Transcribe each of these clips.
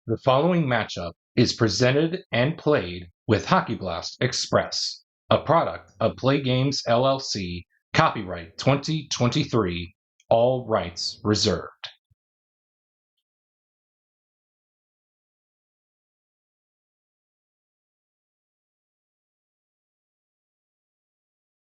The following matchup is presented and played with Hockey Blast Express, a product of Play Games LLC, copyright 2023, all rights reserved.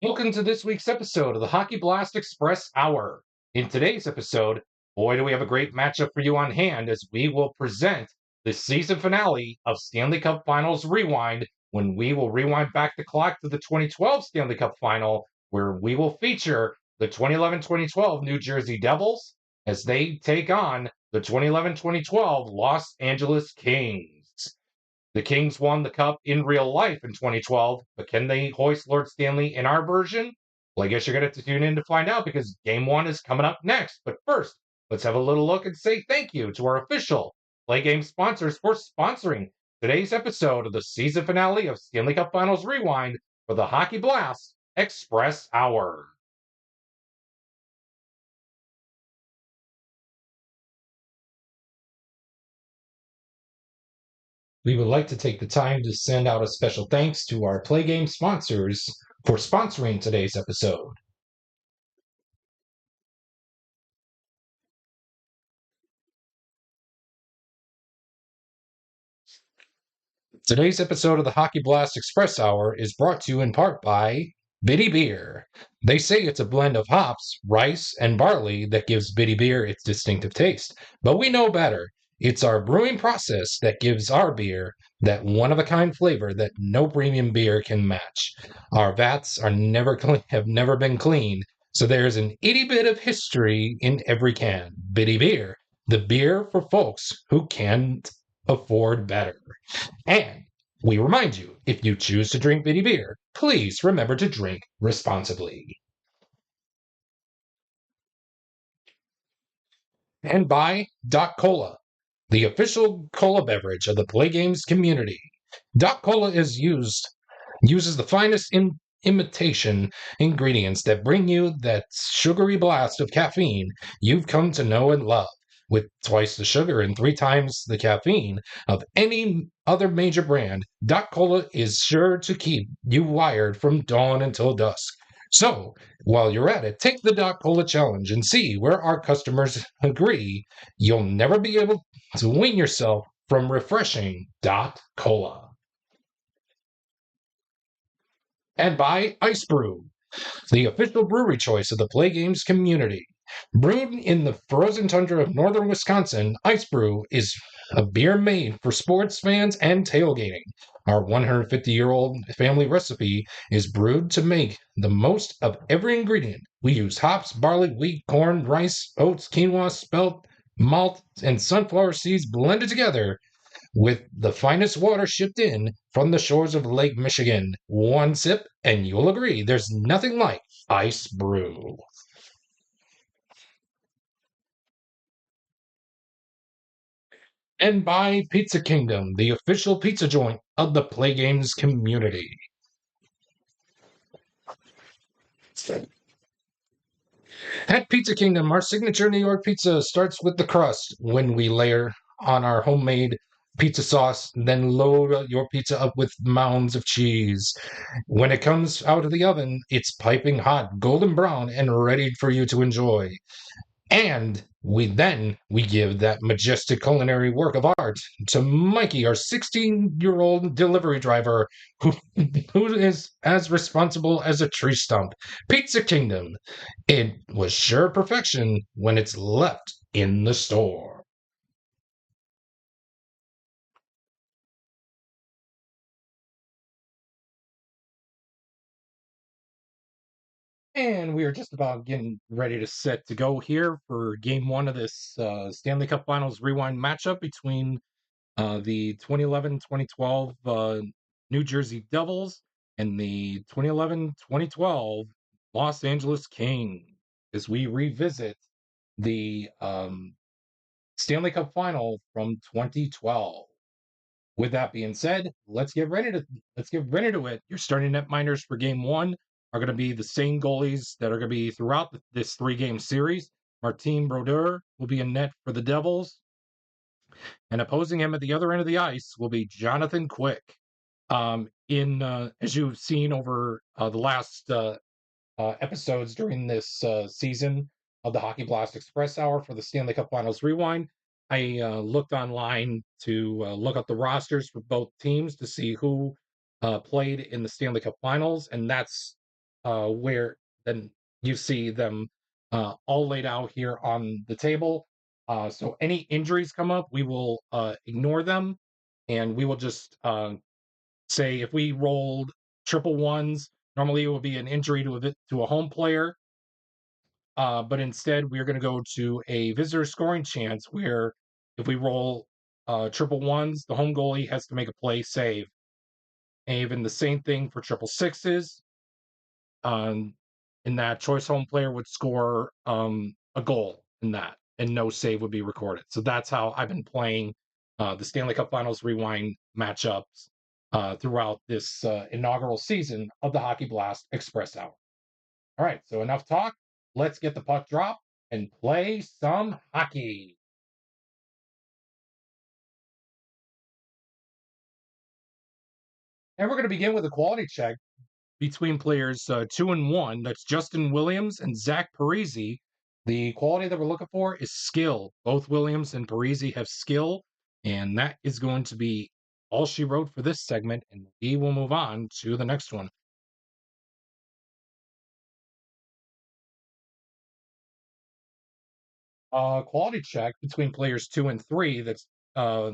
Welcome to this week's episode of the Hockey Blast Express Hour. In today's episode, boy, do we have a great matchup for you on hand as we will present the season finale of Stanley Cup Finals Rewind, when we will rewind back the clock to the 2012 Stanley Cup Final, where we will feature the 2011-2012 New Jersey Devils as they take on the 2011-2012 Los Angeles Kings. The Kings won the Cup in real life in 2012, but can they hoist Lord Stanley in our version? Well, I guess you're going to have to tune in to find out, because Game 1 is coming up next. But first, let's have a little look and say thank you to our official Play Game sponsors for sponsoring today's episode of the season finale of Stanley Cup Finals Rewind for the Hockey Blast Express Hour. We would like to take the time to send out a special thanks to our Play Game sponsors for sponsoring today's episode. Today's episode of the Hockey Blast Express Hour is brought to you in part by Bitty Beer. They say it's a blend of hops, rice, and barley that gives Bitty Beer its distinctive taste. But we know better. It's our brewing process that gives our beer that one-of-a-kind flavor that no premium beer can match. Our vats have never been cleaned, so there's an itty bit of history in every can. Bitty Beer, the beer for folks who can't afford better. And we remind you, if you choose to drink Bitty Beer, please remember to drink responsibly. And by Doc Cola, the official cola beverage of the Play Games community. Doc Cola uses the finest imitation ingredients that bring you that sugary blast of caffeine you've come to know and love. With twice the sugar and 3 times the caffeine of any other major brand, Doc Cola is sure to keep you wired from dawn until dusk. So, while you're at it, take the Doc Cola challenge and see where our customers agree you'll never be able to wean yourself from refreshing Doc Cola. And by Ice Brew, the official brewery choice of the Play Games community. Brewed in the frozen tundra of northern Wisconsin, Ice Brew is a beer made for sports fans and tailgating. Our 150-year-old family recipe is brewed to make the most of every ingredient. We use hops, barley, wheat, corn, rice, oats, quinoa, spelt, malt, and sunflower seeds blended together with the finest water shipped in from the shores of Lake Michigan. One sip, and you'll agree there's nothing like Ice Brew. And by Pizza Kingdom, the official pizza joint of the Play Games community. At Pizza Kingdom, our signature New York pizza starts with the crust, when we layer on our homemade pizza sauce, then load your pizza up with mounds of cheese. When it comes out of the oven, it's piping hot, golden brown, and ready for you to enjoy. And we give that majestic culinary work of art to Mikey, our 16-year-old delivery driver, who is as responsible as a tree stump. Pizza Kingdom. It was sure perfection when it's left in the store. And we are just about getting ready to set to go here for Game 1 of this Stanley Cup Finals Rewind matchup between the 2011-2012 New Jersey Devils and the 2011-2012 Los Angeles Kings, as we revisit the Stanley Cup Final from 2012. With that being said, let's get ready to it. Your starting net miners for Game 1 are going to be the same goalies that are going to be throughout this 3-game series. Martin Brodeur will be in net for the Devils. And opposing him at the other end of the ice will be Jonathan Quick. In As you've seen over the last episodes during this season of the Hockey Blast Express Hour for the Stanley Cup Finals Rewind, I looked online to look up the rosters for both teams to see who played in the Stanley Cup Finals, and that's where then you see them all laid out here on the table. So any injuries come up, we will ignore them, and we will just say if we rolled triple ones, normally it would be an injury to a home player, but instead we're going to go to a visitor scoring chance where if we roll triple ones, the home goalie has to make a play save. And even the same thing for triple sixes. Um, in that, choice home player would score a goal in that, and no save would be recorded. So that's how I've been playing the Stanley Cup Finals Rewind matchups throughout this inaugural season of the Hockey Blast Express Hour. All right, so enough talk. Let's get the puck drop and play some hockey. And we're going to begin with a quality check between players 2 and 1. That's Justin Williams and Zach Parisi. The quality that we're looking for is skill. Both Williams and Parisi have skill, and that is going to be all she wrote for this segment, and we will move on to the next one. Quality check between players 2 and 3. That's uh,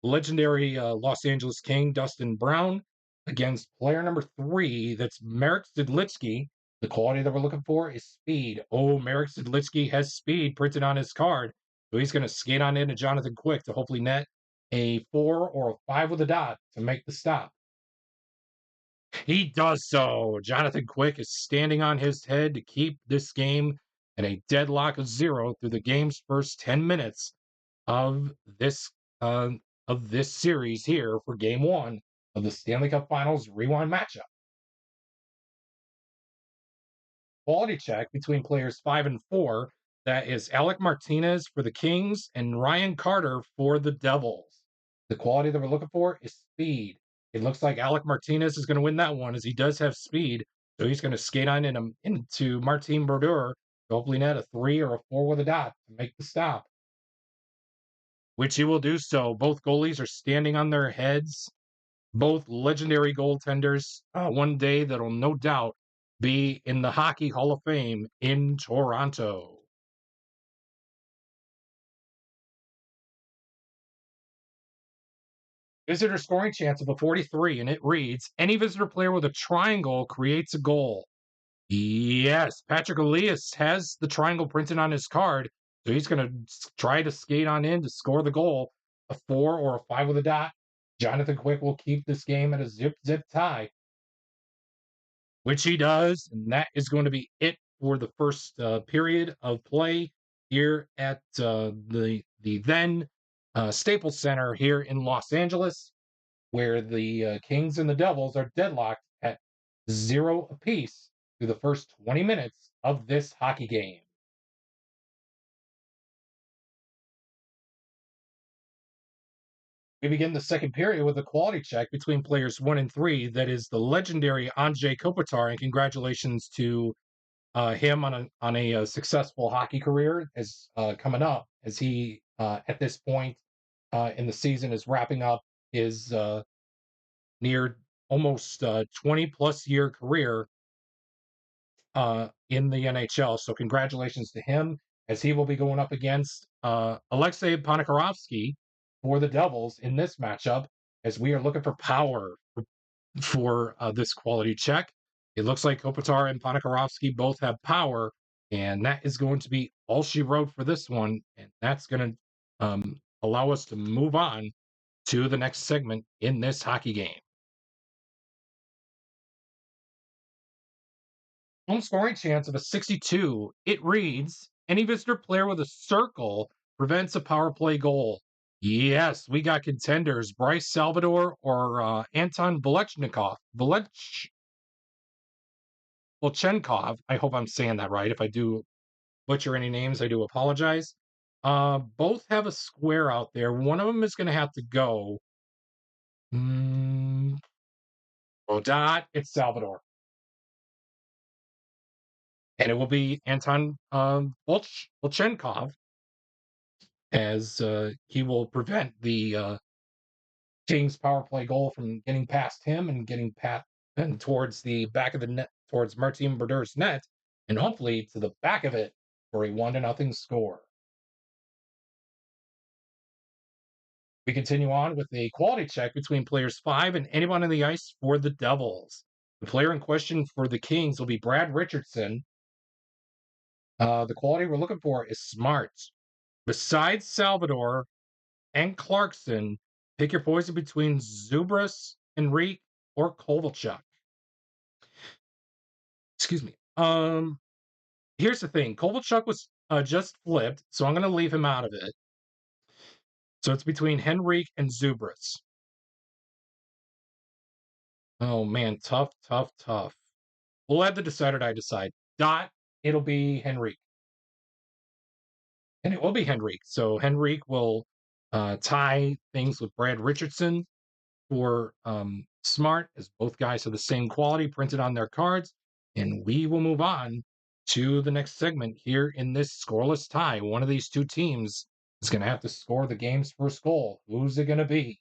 legendary Los Angeles King Dustin Brown against player number 3. That's Marek Zidlitsky. The quality that we're looking for is speed. Oh, Marek Zidlitsky has speed printed on his card. So he's going to skate on into Jonathan Quick to hopefully net a 4 or a 5 with a dot to make the stop. He does so. Jonathan Quick is standing on his head to keep this game in a deadlock of 0 through the game's first 10 minutes of this uh, of this series here for Game 1 of the Stanley Cup Finals Rewind matchup. Quality check between players 5 and 4. That is Alec Martinez for the Kings and Ryan Carter for the Devils. The quality that we're looking for is speed. It looks like Alec Martinez is going to win that one as he does have speed. So he's going to skate on into Martin Brodeur, hopefully net a 3 or a 4 with a dot to make the stop, which he will do so. Both goalies are standing on their heads. Both legendary goaltenders. One day that'll no doubt be in the Hockey Hall of Fame in Toronto. Visitor scoring chance of a 43, and it reads, any visitor player with a triangle creates a goal. Yes, Patrick Elias has the triangle printed on his card, so he's going to try to skate on in to score the goal. A 4 or a 5 with a dot. Jonathan Quick will keep this game at a zip tie, which he does, and that is going to be it for the first period of play here at the then Staples Center here in Los Angeles, where the Kings and the Devils are deadlocked at 0 apiece through the first 20 minutes of this hockey game. We begin the second period with a quality check between players 1 and 3. That is the legendary Andrzej Kopitar, and congratulations to him on a successful hockey career is coming up as he at this point in the season is wrapping up his near almost 20 plus year career in the NHL. So congratulations to him as he will be going up against Alexei Ponikarovsky for the Devils in this matchup as we are looking for power for this quality check. It looks like Kopitar and Ponikarovsky both have power, and that is going to be all she wrote for this one, and that's going to allow us to move on to the next segment in this hockey game. Home scoring chance of a 62. It reads, any visitor player with a circle prevents a power play goal. Yes, we got contenders, Bryce Salvador or Anton Volchenkov. I hope I'm saying that right. If I do butcher any names, I do apologize. Both have a square out there. One of them is going to have to go. Mm, Dot, it's Salvador. And it will be Anton Volchenkov, as he will prevent the Kings power play goal from getting past him and getting and towards the back of the net, towards Martin Berder's net, and hopefully to the back of it for a 1-0 score. We continue on with a quality check between players 5 and anyone on the ice for the Devils. The player in question for the Kings will be Brad Richardson. The quality we're looking for is smart. Besides Salvador and Clarkson, pick your poison between Zubras, Enrique, or Kovalchuk. Excuse me. Here's the thing. Kovalchuk was just flipped, so I'm going to leave him out of it. So it's between Henrique and Zubras. Oh man, tough. We'll add the decider I decide. Dot, it'll be Henrique. And it will be Henrique. So Henrique will tie things with Brad Richardson for Smart, as both guys have the same quality printed on their cards. And we will move on to the next segment here in this scoreless tie. One of these two teams is going to have to score the game's first goal. Who's it going to be?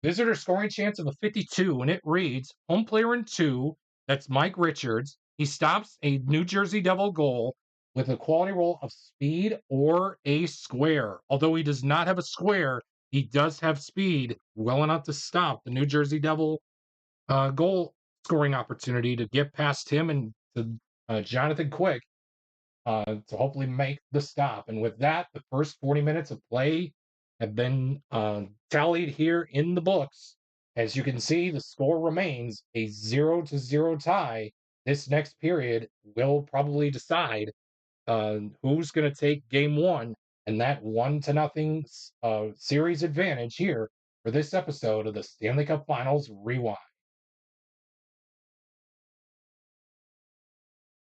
Visitor scoring chance of a 52, and it reads home player in 2. That's Mike Richards. He stops a New Jersey Devil goal with a quality roll of speed or a square. Although he does not have a square, he does have speed well enough to stop the New Jersey Devil goal scoring opportunity to get past him and to Jonathan Quick to hopefully make the stop. And with that, the first 40 minutes of play have been tallied here in the books. As you can see, the score remains a 0-0 tie. This next period will probably decide who's going to take game one and that 1-0 series advantage here for this episode of the Stanley Cup Finals Rewind.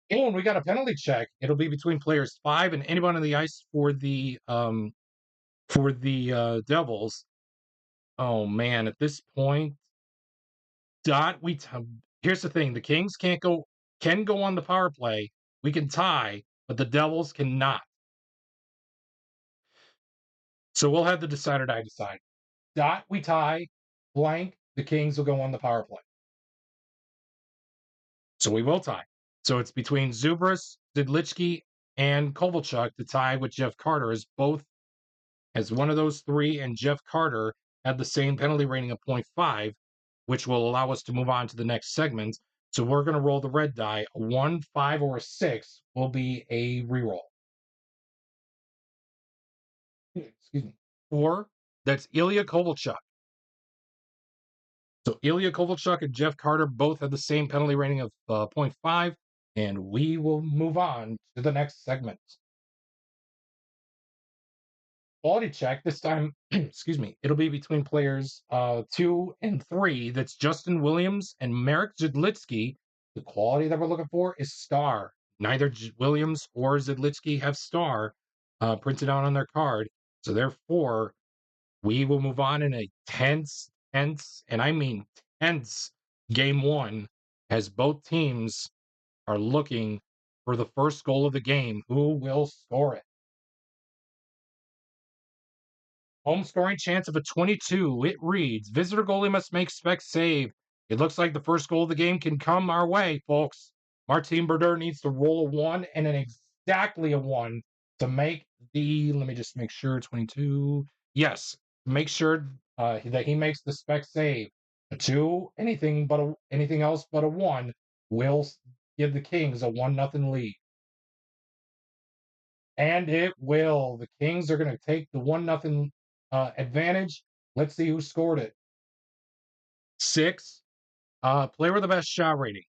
And we got a penalty check. It'll be between players 5 and anyone on the ice for the Devils. Oh man, at this point, Dot, here's the thing: the Kings can go on the power play. We can tie, but the Devils cannot. So we'll have the decider die decide. Dot, we tie. Blank, the Kings will go on the power play. So we will tie. So it's between Zubras, Zidlichky, and Kovalchuk to tie with Jeff Carter, as one of those three and Jeff Carter had the same penalty rating of 0.5, which will allow us to move on to the next segment. So we're going to roll the red die. A 1, 5, or a 6 will be a reroll. Excuse me. 4, that's Ilya Kovalchuk. So Ilya Kovalchuk and Jeff Carter both have the same penalty rating of 0.5, and we will move on to the next segment. Quality check this time, excuse me, it'll be between players 2 and 3. That's Justin Williams and Marek Zidlichky. The quality that we're looking for is star. Neither Williams or Zidlichky have star printed out on their card. So therefore, we will move on in a tense, and I mean tense game one, as both teams are looking for the first goal of the game. Who will score it? Home scoring chance of a 22. It reads, visitor goalie must make spec save. It looks like the first goal of the game can come our way, folks. Martin Berder needs to roll a 1 and an exactly a 1 to make let me just make sure, 22. Yes, make sure that he makes the spec save. A 2, anything else but a 1 will give the Kings a 1-0 lead. And it will. The Kings are going to take the 1-0 advantage. Let's see who scored it. 6. Player with the best shot rating.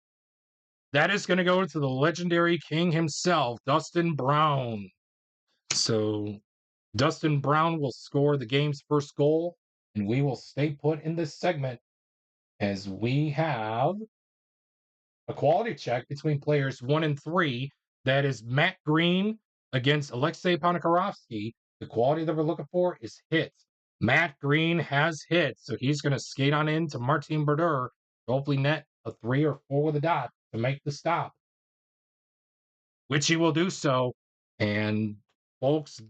That is going to go to the legendary King himself, Dustin Brown. So Dustin Brown will score the game's first goal, and we will stay put in this segment as we have a quality check between players 1 and 3. That is Matt Green against Alexei Ponikarovsky, the quality that we're looking for is hits. Matt Green has hits, so he's going to skate on into Martin Brodeur, hopefully net a 3 or 4 with a dot to make the stop, which he will do so. And folks,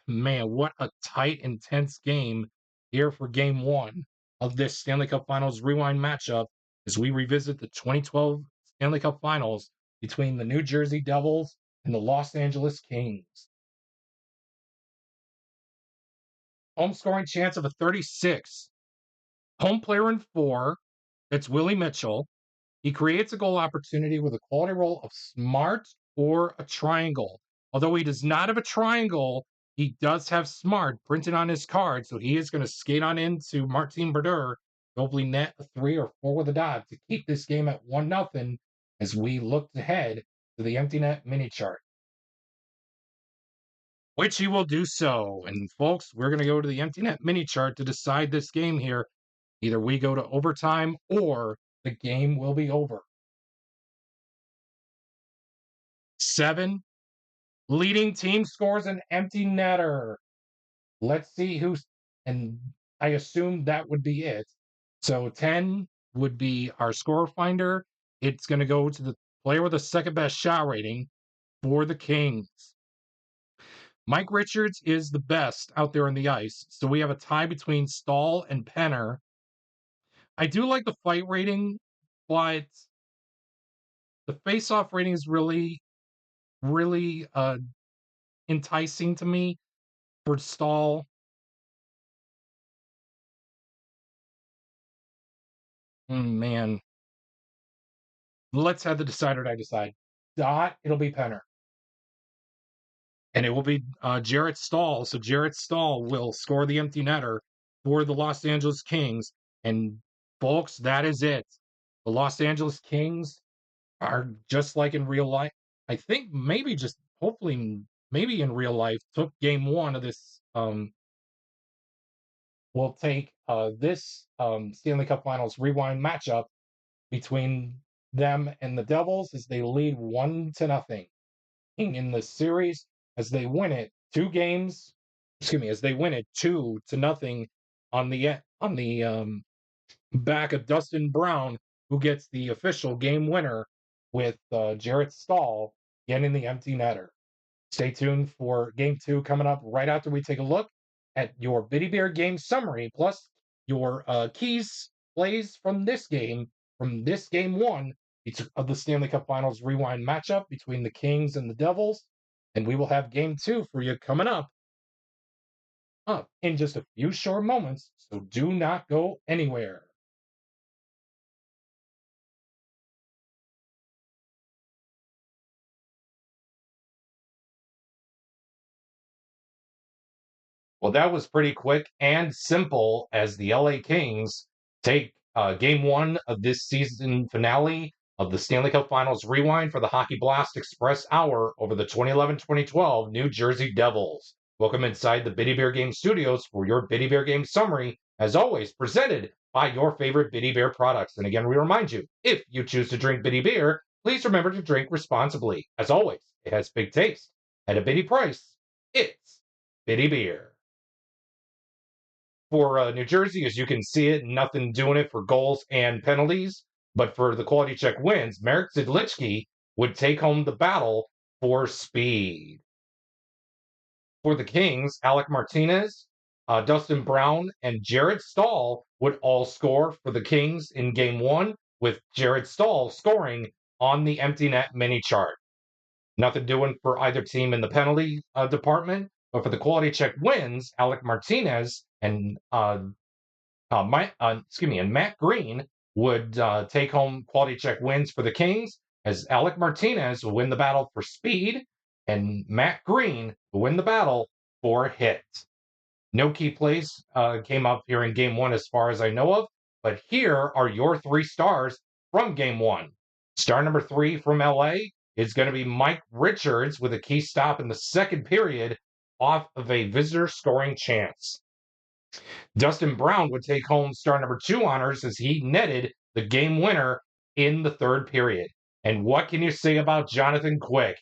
man, what a tight, intense game here for game one of this Stanley Cup Finals Rewind matchup as we revisit the 2012 Stanley Cup Finals between the New Jersey Devils and the Los Angeles Kings. Home scoring chance of a 36. Home player in 4, that's Willie Mitchell. He creates a goal opportunity with a quality roll of smart or a triangle. Although he does not have a triangle, he does have smart printed on his card, so he is going to skate on into Martin Brodeur, hopefully net a 3 or 4 with a dot to keep this game at 1-0 as we look ahead to the empty net mini chart, which he will do so. And folks, we're going to go to the empty net mini chart to decide this game here. Either we go to overtime or the game will be over. 7. Leading team scores an empty netter. Let's see who's, and I assume that would be it. So 10 would be our score finder. It's going to go to the player with the second best shot rating for the Kings. Mike Richards is the best out there on the ice. So we have a tie between Stahl and Penner. I do like the fight rating, but the face-off rating is really, really enticing to me for Stahl. Man, let's have the decider I decide. Dot, it'll be Penner. And it will be Jarrett Stahl. So Jarrett Stahl will score the empty netter for the Los Angeles Kings. And folks, that is it. The Los Angeles Kings are just like in real life. I think maybe just hopefully maybe in real life took game one of this. We'll take this Stanley Cup Finals Rewind matchup between them and the Devils as they lead 1-0 in the series as they win it 2 games. Excuse me, as they win it 2-0 on the back of Dustin Brown, who gets the official game winner with Jarrett Stahl getting the empty netter. Stay tuned for game 2 coming up right after we take a look at your Biddy Bear game summary, plus your keys plays from this game one of the Stanley Cup Finals Rewind matchup between the Kings and the Devils. And we will have game 2 for you coming up in just a few short moments, so do not go anywhere. Well, that was pretty quick and simple as the LA Kings take game 1 of this season finale of the Stanley Cup Finals Rewind for the Hockey Blast Express Hour over the 2011-2012 New Jersey Devils. Welcome inside the Biddy Bear Game Studios for your Biddy Bear Game summary, as always, presented by your favorite Biddy Bear products. And again, we remind you, if you choose to drink Biddy Beer, please remember to drink responsibly. As always, it has big taste. At a Biddy price, it's Biddy Beer. For New Jersey, as you can see it, nothing doing it for goals and penalties. But for the quality check wins, Marek Zidlichki would take home the battle for speed. For the Kings, Alec Martinez, Dustin Brown, and Jarrett Stahl would all score for the Kings in game 1, with Jarrett Stahl scoring on the empty net mini chart. Nothing doing for either team in the penalty department. But for the quality check wins, Alec Martinez and Matt Green would take home quality check wins for the Kings, as Alec Martinez will win the battle for speed and Matt Green will win the battle for hit. No key plays came up here in game 1 as far as I know of, but here are your 3 stars from game 1. Star number 3 from LA is going to be Mike Richards with a key stop in the second period off of a visitor scoring chance. Dustin Brown would take home star number 2 honors as he netted the game winner in the third period. And what can you say about Jonathan Quick?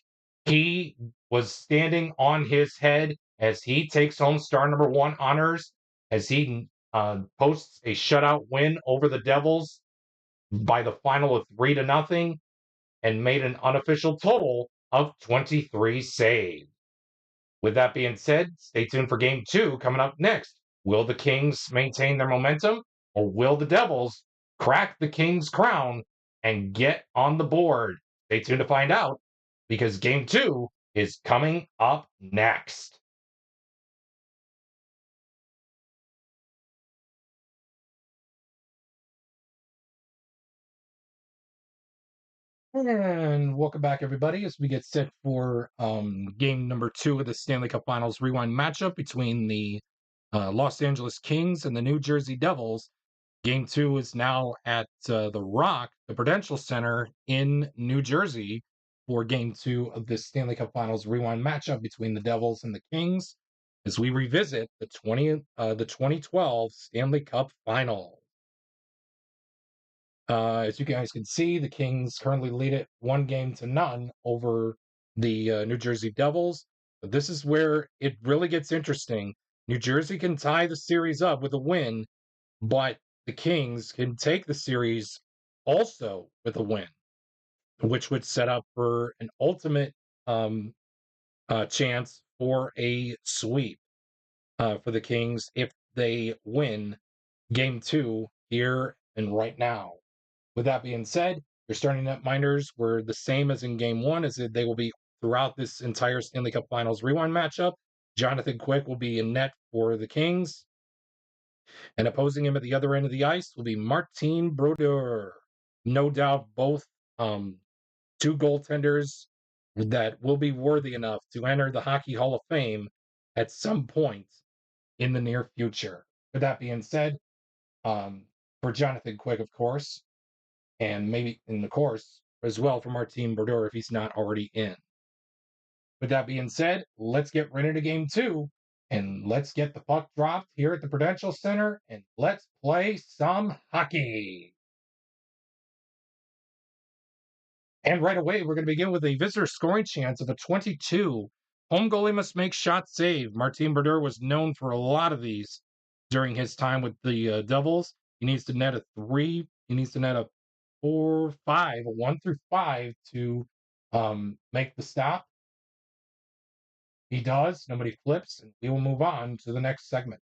He was standing on his head as he takes home star number one honors, as he posts a shutout win over the Devils by the final of 3-0, and made an unofficial total of 23 saves. With that being said, stay tuned for game two coming up next. Will the Kings maintain their momentum, or will the Devils crack the Kings' crown and get on the board? Stay tuned to find out, because game two is coming up next. And welcome back, everybody, as we get set for game number two of the Stanley Cup Finals Rewind matchup between the Los Angeles Kings and the New Jersey Devils. Game two is now at the Rock, the Prudential Center in New Jersey, for game two of the Stanley Cup Finals Rewind matchup between the Devils and the Kings, as we revisit the 2012 Stanley Cup Final. As you guys can see, the Kings currently lead it 1-0 over the New Jersey Devils. But this is where it really gets interesting. New Jersey can tie the series up with a win, but the Kings can take the series also with a win, which would set up for an ultimate chance for a sweep for the Kings if they win game two here and right now. With that being said, your starting net minors were the same as in game one, as they will be throughout this entire Stanley Cup Finals Rewind matchup. Jonathan Quick will be in net for the Kings, and opposing him at the other end of the ice will be Martin Brodeur. No doubt both two goaltenders that will be worthy enough to enter the Hockey Hall of Fame at some point in the near future. With that being said, for Jonathan Quick, of course, and maybe in the course as well for Martin Brodeur if he's not already in. With that being said, let's get right into game two, and let's get the puck dropped here at the Prudential Center, and let's play some hockey. And right away, we're going to begin with a visitor scoring chance of a 22. Home goalie must make shot save. Martin Brodeur was known for a lot of these during his time with the Devils. He needs to net a 3. He needs to net a 4, 5, a 1 through 5 to make the stop. He does. Nobody flips, and we will move on to the next segment.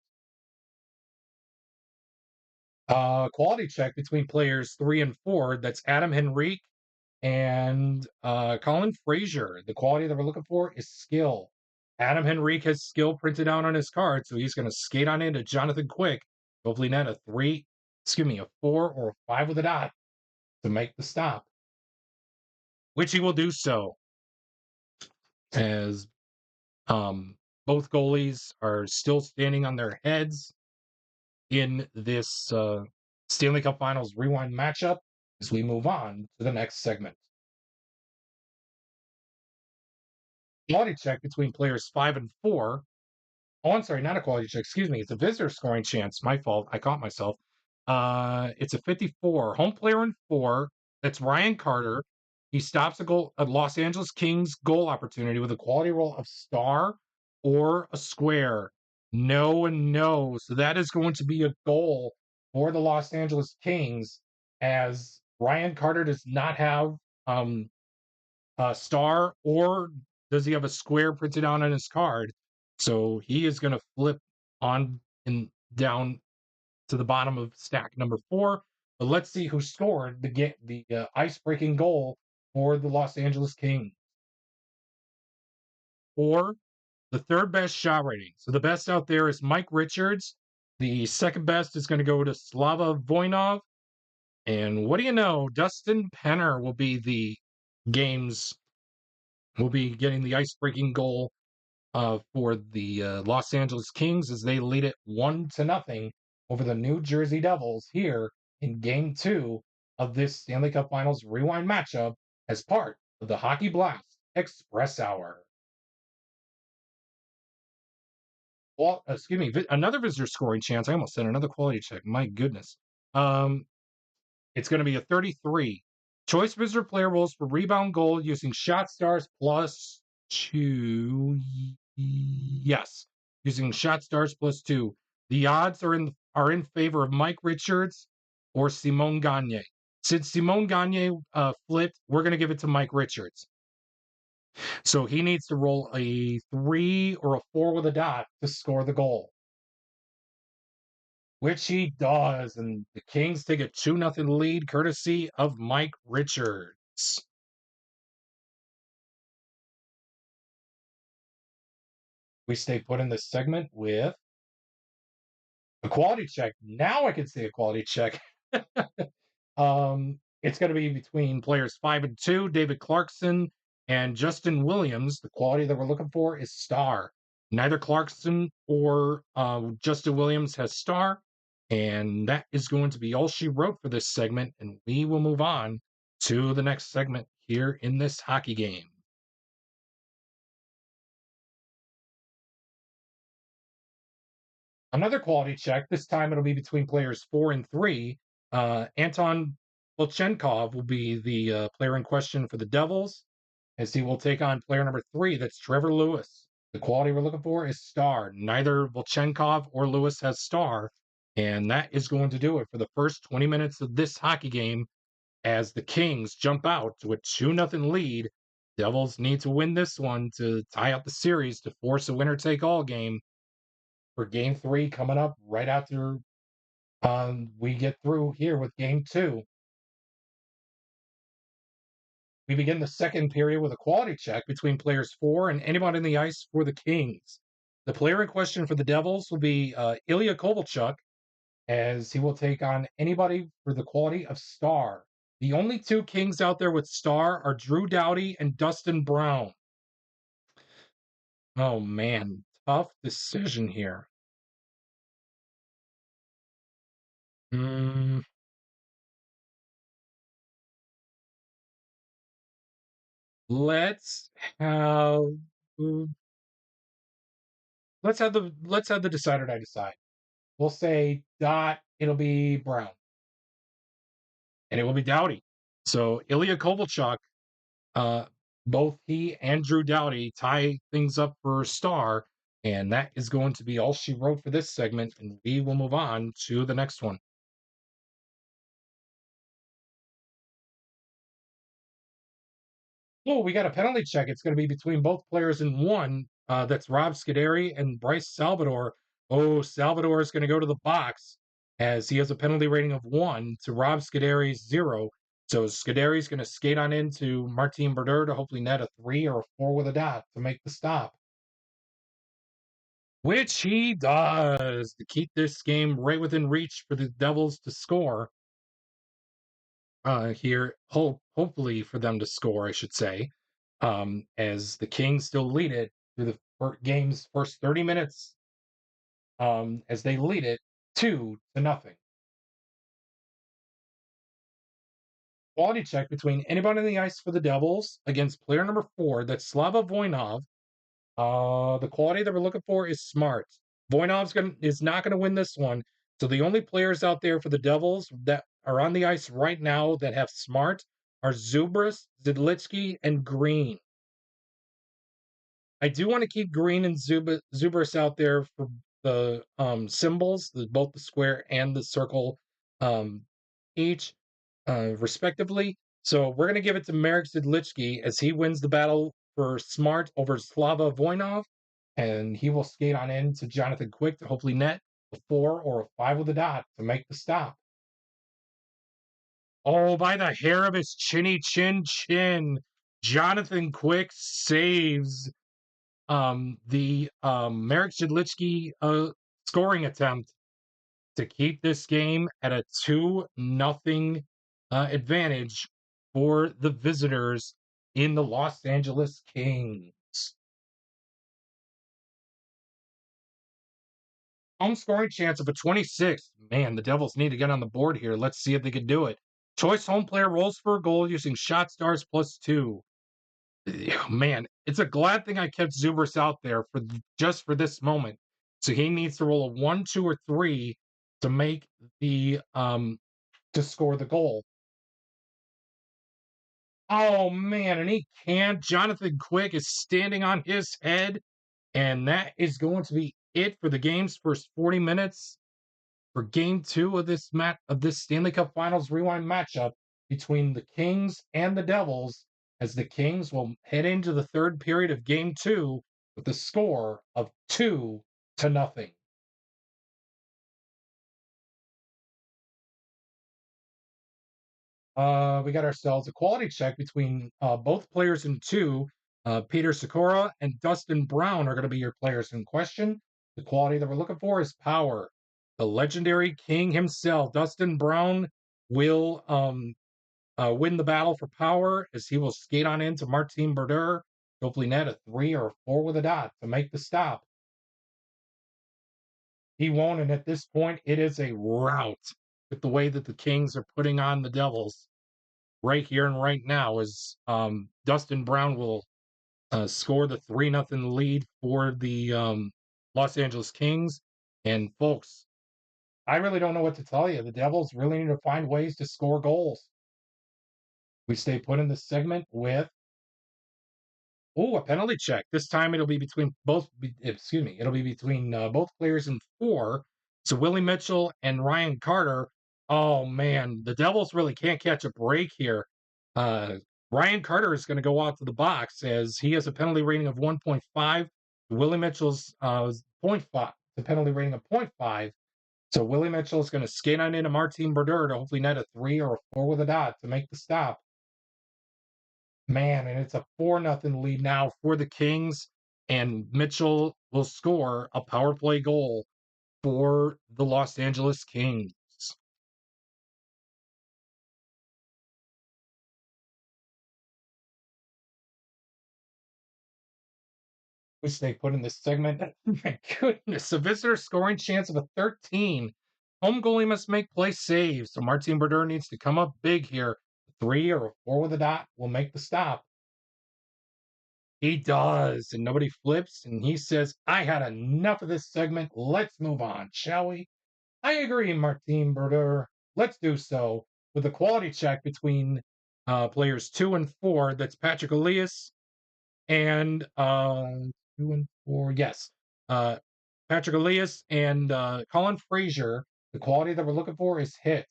Quality check between players 3 and 4. That's Adam Henrique and Colin Fraser. The quality that we're looking for is skill. Adam Henrique has skill printed out on his card, so he's going to skate on into Jonathan Quick. Hopefully net a 4 or a 5 with a dot to make the stop, which he will do so, as both goalies are still standing on their heads in this Stanley Cup Finals Rewind matchup as we move on to the next segment. Quality check between players 5 and 4. Oh, I'm sorry, not a quality check. Excuse me. It's a visitor scoring chance. My fault. I caught myself. It's a 54. Home player in 4. That's Ryan Carter. He stops a Los Angeles Kings goal opportunity with a quality roll of star or a square. No and no. So that is going to be a goal for the Los Angeles Kings, as Ryan Carter does not have a star, or does he have a square printed out on his card? So he is going to flip on and down to the bottom of stack number 4. But let's see who scored the ice-breaking goal for the Los Angeles Kings. Or the third best shot rating. So the best out there is Mike Richards. The second best is going to go to Slava Voinov. And what do you know? Dustin Penner will be getting the ice-breaking goal for the Los Angeles Kings, as they lead it 1-0 over the New Jersey Devils here in Game 2 of this Stanley Cup Finals Rewind matchup as part of the Hockey Blast Express Hour. Well, excuse me, another visitor scoring chance. I almost said another quality check. My goodness. It's going to be a 33. Choice visitor player rolls for rebound goal using shot stars plus 2. Yes, using shot stars +2. The odds are in favor of Mike Richards or Simone Gagne. Since Simone Gagne flipped, we're going to give it to Mike Richards. So he needs to roll a 3 or a 4 with a dot to score the goal, which he does. And the Kings take a 2-0 lead courtesy of Mike Richards. We stay put in this segment with a quality check. Now I can say a quality check. It's going to be between players 5 and 2, David Clarkson and Justin Williams. The quality that we're looking for is star. Neither Clarkson or Justin Williams has star, and that is going to be all she wrote for this segment. And we will move on to the next segment here in this hockey game. Another quality check. This time it'll be between players 4 and 3. Anton Volchenkov will be the player in question for the Devils, as he will take on player number 3. That's Trevor Lewis. The quality we're looking for is star. Neither Volchenkov or Lewis has star, and that is going to do it for the first 20 minutes of this hockey game. As the Kings jump out to a 2-0 lead, Devils need to win this one to tie up the series to force a winner-take-all game for Game 3 coming up right after we get through here with Game 2. We begin the second period with a quality check between players 4 and anyone in the ice for the Kings. The player in question for the Devils will be Ilya Kovalchuk, as he will take on anybody for the quality of star. The only 2 Kings out there with star are Drew Doughty and Dustin Brown. Oh man, tough decision here. Hmm. Let's have let's have the decider die decide. We'll say dot. It'll be Brown, and it will be Doughty. So Ilya Kovalchuk, uh, both he and Drew Doughty tie things up for star, and that is going to be all she wrote for this segment. And we will move on to the next one. Oh, we got a penalty check. It's going to be between both players in one. That's Rob Scuderi and Bryce Salvador. Oh, Salvador is going to go to the box as he has a penalty rating of 1 to Rob Scuderi's 0. So Scuderi's going to skate on into Martin Brodeur to hopefully net a 3 or a 4 with a dot to make the stop, which he does to keep this game right within reach for the Devils to score. Here, hopefully for them to score, I should say, as the Kings still lead it through the game's first 30 minutes, as they lead it 2-0. Quality check between anybody on the ice for the Devils against player number 4, that's Slava Voinov. The quality that we're looking for is smart. Voinov's is not going to win this one. So the only players out there for the Devils that are on the ice right now that have smart are Zubris, Zidlitsky, and Green. I do want to keep Green and Zubris out there for the symbols, both the square and the circle, um, each respectively. So we're going to give it to Marek Zidlitsky as he wins the battle for smart over Slava Voinov, and he will skate on in to Jonathan Quick to hopefully net a 4 or a 5 with a dot to make the stop. Oh, by the hair of his chinny chin, Jonathan Quick saves the Marek Zidlitsky scoring attempt to keep this game at a 2-0 advantage for the visitors in the Los Angeles Kings. Home scoring chance of a 26. Man, the Devils need to get on the board here. Let's see if they can do it. Choice home player rolls for a goal using shot stars +2. Man, it's a glad thing I kept Zubers out there for just for this moment. So he needs to roll a 1, 2, or 3 to make the to score the goal. Oh man, and he can't. Jonathan Quick is standing on his head, and that is going to be it for the game's first 40 minutes for game two of this Stanley Cup Finals Rewind matchup between the Kings and the Devils, as the Kings will head into the third period of game two with the score of 2-0. We got ourselves a quality check between both players in two. Peter Sikora and Dustin Brown are going to be your players in question. The quality that we're looking for is power. The legendary king himself, Dustin Brown, will win the battle for power as he will skate on into Martin Brodeur, hopefully net a 3 or a 4 with a dot to make the stop. He won't, and at this point, it is a rout with the way that the Kings are putting on the Devils right here and right now. As Dustin Brown will score the 3-0 lead for the Los Angeles Kings. And folks, I really don't know what to tell you. The Devils really need to find ways to score goals. We stay put in this segment with a penalty check. This time it'll be between it'll be between both players in four. So Willie Mitchell and Ryan Carter. Oh man, the Devils really can't catch a break here. Uh, Ryan Carter is going to go out to the box as he has a penalty rating of 1.5. Willie Mitchell's 0.5, the penalty rating of 0.5. So Willie Mitchell is going to skate on into Martin Brodeur to hopefully net a 3 or a 4 with a dot to make the stop. Man, and it's a 4-0 lead now for the Kings, and Mitchell will score a power play goal for the Los Angeles Kings. We stay put in this segment. My goodness, a visitor scoring chance of a 13. Home goalie must make play saves, so Martin Brodeur needs to come up big here. 3 or a 4 with a dot will make the stop. He does, and nobody flips, and he says, I had enough of this segment. Let's move on, shall we? I agree, Martin Brodeur. Let's do so with a quality check between players 2 and 4. That's Patrick Elias and 2 and 4. Yes, uh, Patrick Elias and Colin Fraser. The quality that we're looking for is hit.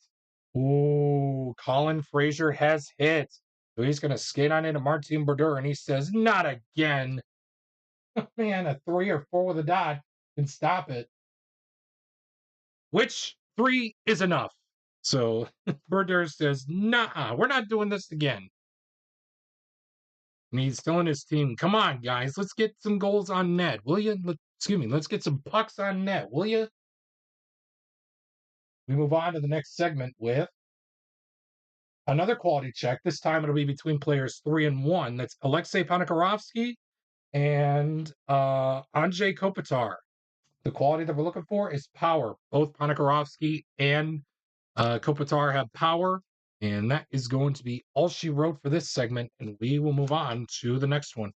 Ooh, Colin Fraser has hit. So he's going to skate on into Martin Brodeur, and he says, "Not again, man! A 3 or 4 with a dot can stop it." Which 3 is enough. So Brodeur says, "Nah, we're not doing this again." And he's telling his team, "Come on, guys, let's get some goals on net, will you? Let's get some pucks on net, will you?" We move on to the next segment with another quality check. This time it'll be between players 3 and 1. That's Alexei Panikarovsky and Andrzej Kopitar. The quality that we're looking for is power. Both Panikarovsky and Kopitar have power, and that is going to be all she wrote for this segment, and we will move on to the next one.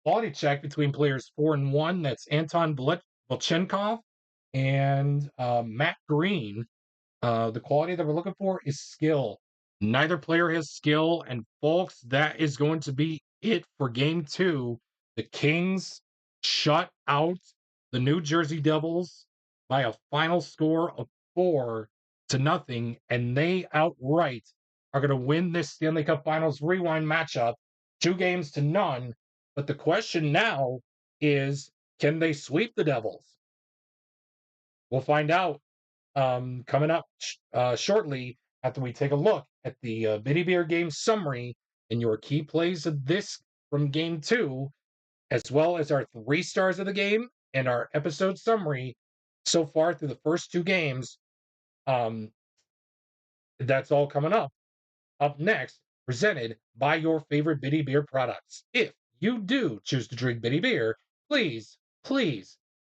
Quality check between players 4 and 1. That's Anton Volchenkov and Matt Green. The quality that we're looking for is skill. Neither player has skill, and folks, that is going to be it for game two. The Kings shut out the New Jersey Devils by a final score of 4-0, and they outright are going to win this Stanley Cup Finals Rewind matchup, 2-0. But the question now is, can they sweep the Devils? We'll find out coming up shortly after we take a look at the Bitty Beer game summary and your key plays of this from game two, as well as our 3 stars of the game and our episode summary so far through the first 2 games. Um, that's all coming up. Up next, presented by your favorite Bitty Beer products. If you do choose to drink Bitty Beer, please,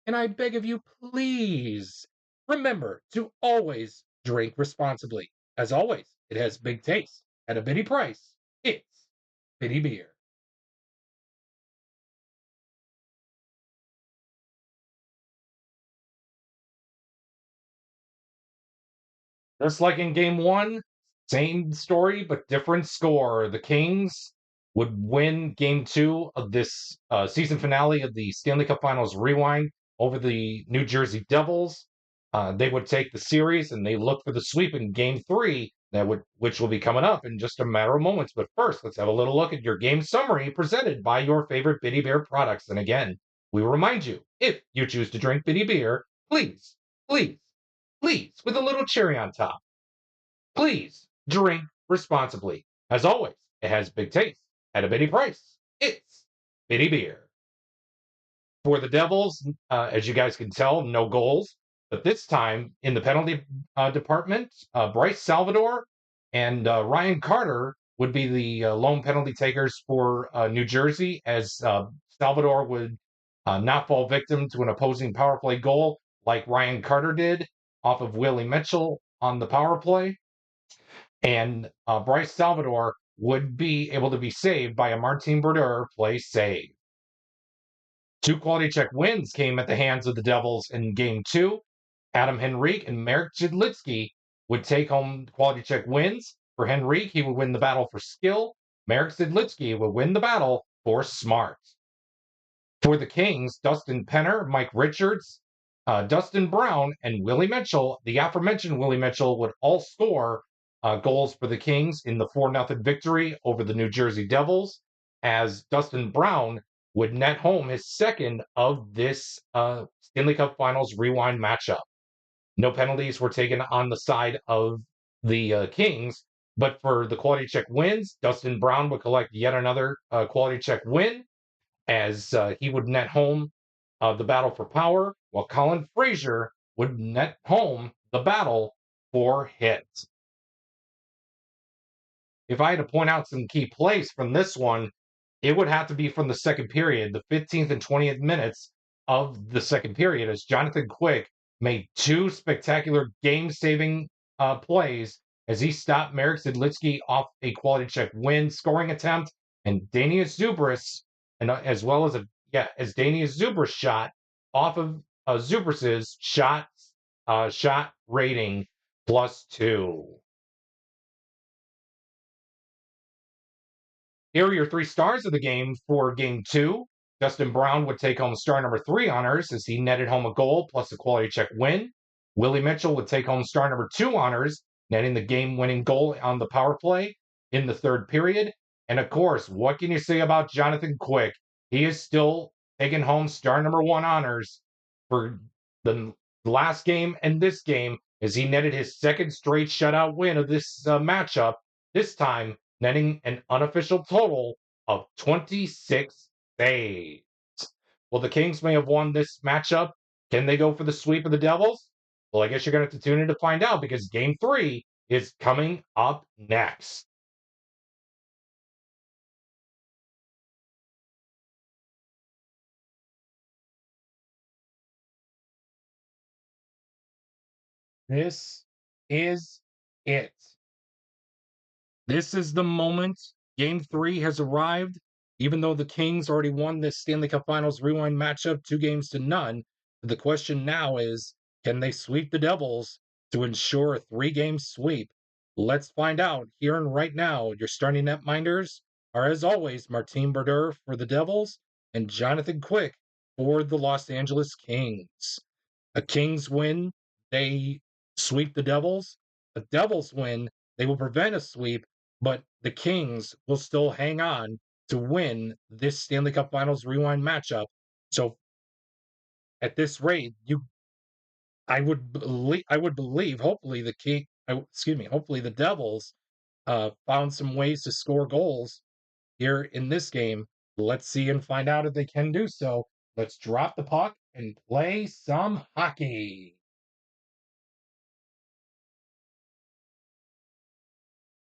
and I beg of you, please, remember to always drink responsibly. As always, it has big taste at a bitty price. It's Bitty Beer. Just like in game one, same story, but different score. The Kings would win game two of this season finale of the Stanley Cup Finals Rewind over the New Jersey Devils. They would take the series and they look for the sweep in game three, which will be coming up in just a matter of moments. But first, let's have a little look at your game summary presented by your favorite Bitty Beer products. And again, we remind you, if you choose to drink Bitty Beer, please, please, please, with a little cherry on top. Please drink responsibly. As always, it has big taste at a bitty price. It's Bitty Beer. For the Devils, as you guys can tell, no goals. But this time in the penalty department, Bryce Salvador and Ryan Carter would be the lone penalty takers for New Jersey, as Salvador would not fall victim to an opposing power play goal like Ryan Carter did off of Willie Mitchell on the power play. And Bryce Salvador would be able to be saved by a Martin Brodeur play save. Two quality check wins came at the hands of the Devils in game two. Adam Henrique and Marek Jadlitsky would take home quality check wins. For Henrique, he would win the battle for skill. Marek Jadlitsky would win the battle for smart. For the Kings, Dustin Penner, Mike Richards, Dustin Brown, and Willie Mitchell, the aforementioned Willie Mitchell, would all score goals for the Kings in the 4-0 victory over the New Jersey Devils, as Dustin Brown would net home his second of this Stanley Cup Finals Rewind matchup. No penalties were taken on the side of the Kings, but for the quality check wins, Dustin Brown would collect yet another quality check win, as he would net home the battle for power, while Colin Fraser would net home the battle for hit. If I had to point out some key plays from this one, it would have to be from the second period, the 15th and 20th minutes of the second period, as Jonathan Quick made two spectacular game-saving plays as he stopped Marek Zidlitsky off a quality check win scoring attempt, and Danius Zubris, and as well as as Danius Zubris shot off of Zubras's shot rating +2. Here are your three stars of the game for game two. Dustin Brown would take home star number 3 honors as he netted home a goal plus a quality check win. Willie Mitchell would take home star number 2 honors, netting the game winning goal on the power play in the third period. And of course, what can you say about Jonathan Quick? He is still taking home star number 1 honors for the last game and this game, as he netted his second straight shutout win of this matchup, this time netting an unofficial total of 26 saves. Well, the Kings may have won this matchup. Can they go for the sweep of the Devils? Well, I guess you're going to have to tune in to find out, because game three is coming up next. This is it. This is the moment. Game three has arrived. Even though the Kings already won this Stanley Cup Finals Rewind matchup 2-0. The question now is, can they sweep the Devils to ensure a 3-game sweep? Let's find out here and right now. Your starting netminders are, as always, Martin Brodeur for the Devils and Jonathan Quick for the Los Angeles Kings. A Kings win, they sweep the Devils. A Devils win, they will prevent a sweep, but the Kings will still hang on to win this Stanley Cup Finals Rewind matchup. So at this rate, I would believe, hopefully hopefully the Devils found some ways to score goals here in this game. Let's see and find out if they can do so. Let's drop the puck and play some hockey.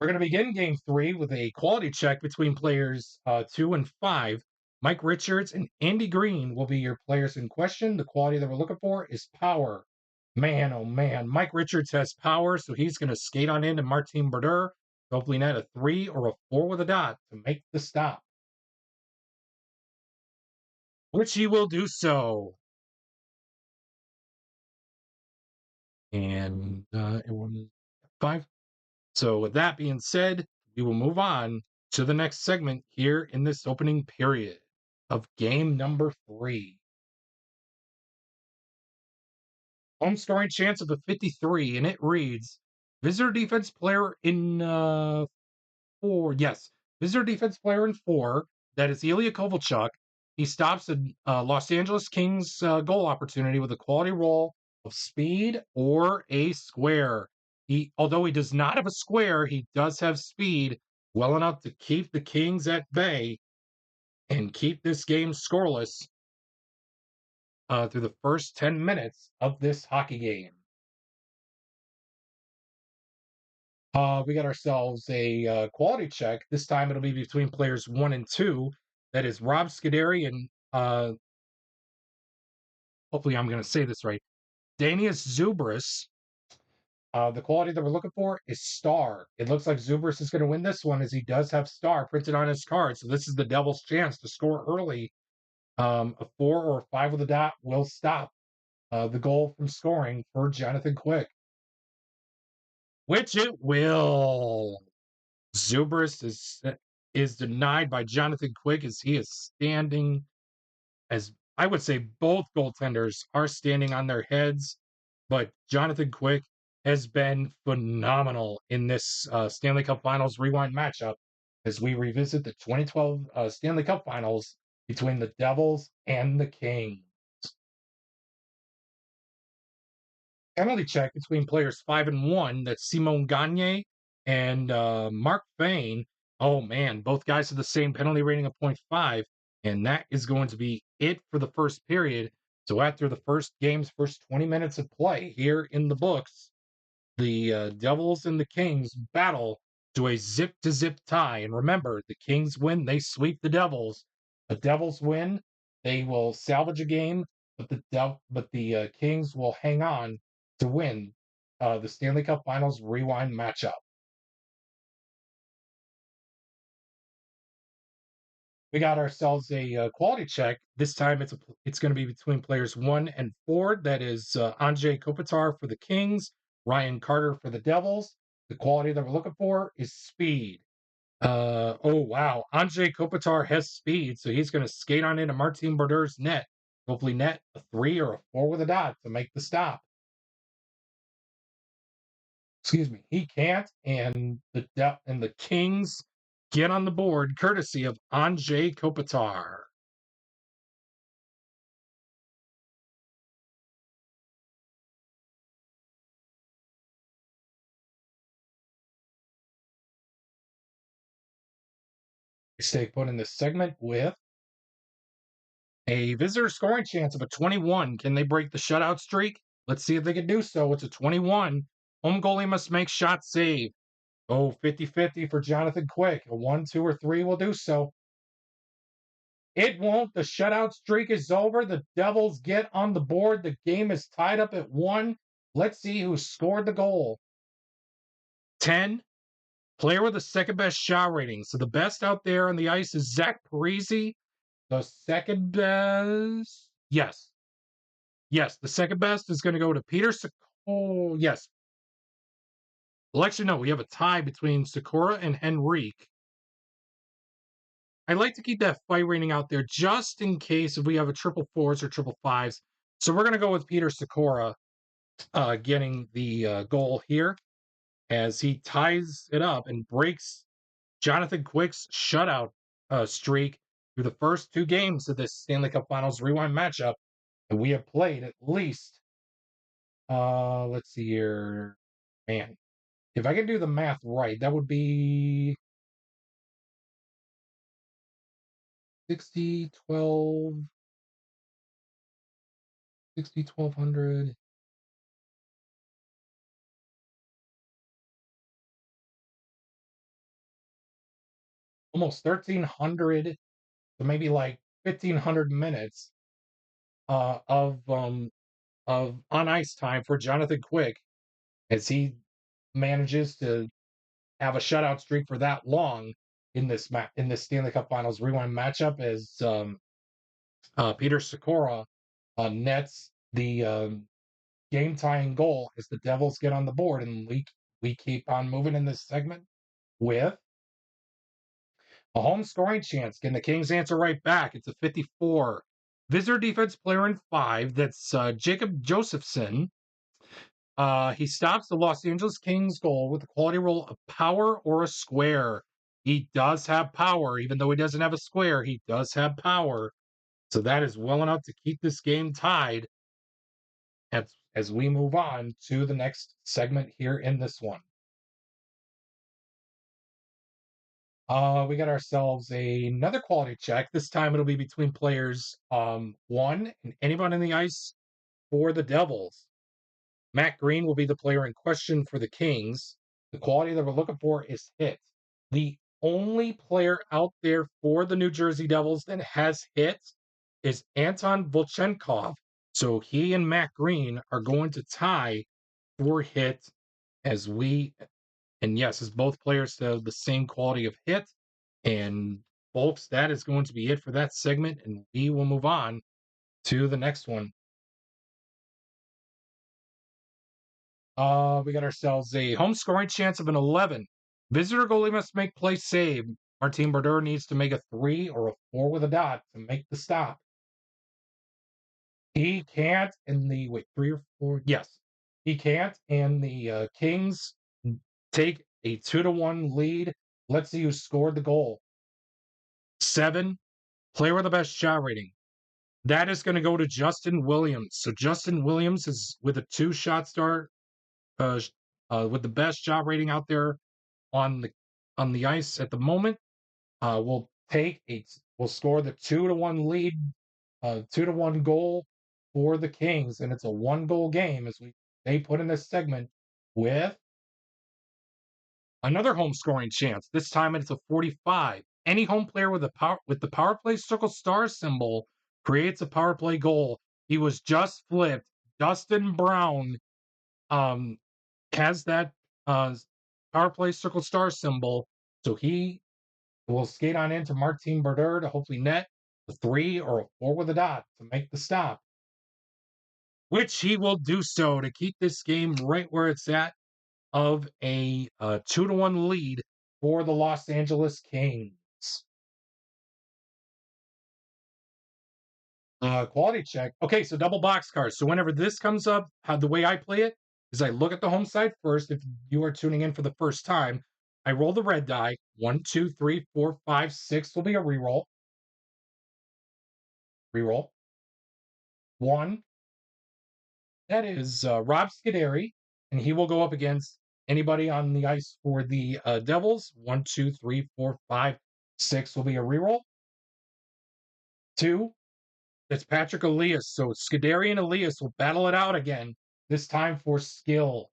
We're going to begin game three with a quality check between players 2 and 5. Mike Richards and Andy Green will be your players in question. The quality that we're looking for is power. Man, oh man, Mike Richards has power, so he's going to skate on into Martin Brodeur. Hopefully net a 3 or a 4 with a dot to make the stop, which he will do so. And it was 5. So, with that being said, we will move on to the next segment here in this opening period of game number 3. Home scoring chance of a 53, and it reads visitor defense player in 4. Yes, visitor defense player in 4. That is Ilya Kovalchuk. He stops a Los Angeles Kings goal opportunity with a quality roll of speed or a square. Although he does not have a square, he does have speed well enough to keep the Kings at bay and keep this game scoreless through the first 10 minutes of this hockey game. We got ourselves a quality check. This time it'll be between players 1 and 2. That is Rob Scuderi and hopefully I'm going to say this right, Danius Zubris. The quality that we're looking for is star. It looks like Zubris is going to win this one as he does have star printed on his card. So this is the Devils' chance to score early. A 4 or a 5 with a dot will stop the goal from scoring for Jonathan Quick, which it will. Zubris is denied by Jonathan Quick as he is standing, as I would say both goaltenders are standing on their heads, but Jonathan Quick has been phenomenal in this Stanley Cup Finals Rewind matchup as we revisit the 2012 Stanley Cup Finals between the Devils and the Kings. Penalty check between players 5 and 1. That's Simon Gagne and Mark Fain. Oh man, both guys have the same penalty rating of 0.5, and that is going to be it for the first period. So after the first 20 minutes of play here in the books, the Devils and the Kings battle to a zip-to-zip tie. And remember, the Kings win, they sweep the Devils. The Devils win, they will salvage a game, but the Kings will hang on to win the Stanley Cup Finals Rewind matchup. We got ourselves a quality check. This time it's going to be between players 1 and 4. That is Andrzej Kopitar for the Kings, Ryan Carter for the Devils. The quality that we're looking for is speed. Oh wow, Andrzej Kopitar has speed, so he's going to skate on into Martin Berdeur's net. Hopefully, net a 3 or a 4 with a dot to make the stop. Excuse me, he can't, and the Kings get on the board courtesy of Andrzej Kopitar. Stay put in this segment with a visitor scoring chance of a 21. Can they break the shutout streak? Let's see if they can do so. It's a 21. Home goalie must make shot save. Oh, 50-50 for Jonathan Quick. A 1, 2, or 3 will do so. It won't. The shutout streak is over. The Devils get on the board. The game is tied up at 1. Let's see who scored the goal. 10. Player with the second best shot rating. So the best out there on the ice is Zach Parise. The second best. Yes. Yes, the second best is going to go to Peter Sikora. Yes. Well, actually, no. We have a tie between Sikora and Henrique. I like to keep that fight rating out there just in case if we have a triple fours or triple fives. So we're going to go with Peter Sikora getting the goal here as he ties it up and breaks Jonathan Quick's shutout streak through the first 2 games of this Stanley Cup Finals Rewind matchup. And we have played at least, let's see here, man. If I can do the math right, that would be 60, 12, 60, 1200. Almost 1,300 to maybe like 1,500 minutes of on ice time for Jonathan Quick as he manages to have a shutout streak for that long in this Stanley Cup Finals Rewind matchup as Peter Sikora nets the game tying goal as the Devils get on the board and we keep on moving in this segment with a home scoring chance. Can the Kings answer right back? It's a 54. Visitor defense player in 5. That's Jacob Josephson. He stops the Los Angeles Kings goal with a quality roll of power or a square. He does have power, even though he doesn't have a square. He does have power. So that is well enough to keep this game tied as we move on to the next segment here in this one. We got ourselves another quality check. This time it'll be between players 1 and anyone in the ice for the Devils. Matt Green will be the player in question for the Kings. The quality that we're looking for is hit. The only player out there for the New Jersey Devils that has hit is Anton Volchenkov. So he and Matt Green are going to tie for hit as both players have the same quality of hit. And folks, that is going to be it for that segment, and we will move on to the next one. We got ourselves a home scoring chance of an 11. Visitor goalie must make play save. Martin Brodeur needs to make a 3 or a 4 with a dot to make the stop. He can't in the 3 or 4. Yes, he can't, and the Kings take a 2-1 lead. Let's see who scored the goal. 7, player with the best shot rating. That is going to go to Justin Williams. So Justin Williams is with a 2-shot start, with the best shot rating out there on the ice at the moment. We'll score the 2-1 lead, 2-1 goal for the Kings, and it's a 1-goal game as they put in this segment with another home scoring chance. This time it's a 45. Any home player with the power play circle star symbol creates a power play goal. He was just flipped. Dustin Brown has that power play circle star symbol, so he will skate on into Martin Brodeur to hopefully net a 3 or a 4 with a dot to make the stop, which he will do so to keep this game right where it's at of a 2-1 lead for the Los Angeles Kings. Quality check. Okay, so double box cards. So whenever this comes up, the way I play it is I look at the home side first. If you are tuning in for the first time, I roll the red die. 1, 2, 3, 4, 5, 6 will be a reroll. Reroll. 1. That is Rob Scuderi, and he will go up against anybody on the ice for the Devils. 1, 2, 3, 4, 5, 6 will be a reroll. 2. It's Patrick Elias. So Scuderi and Elias will battle it out again, this time for skill.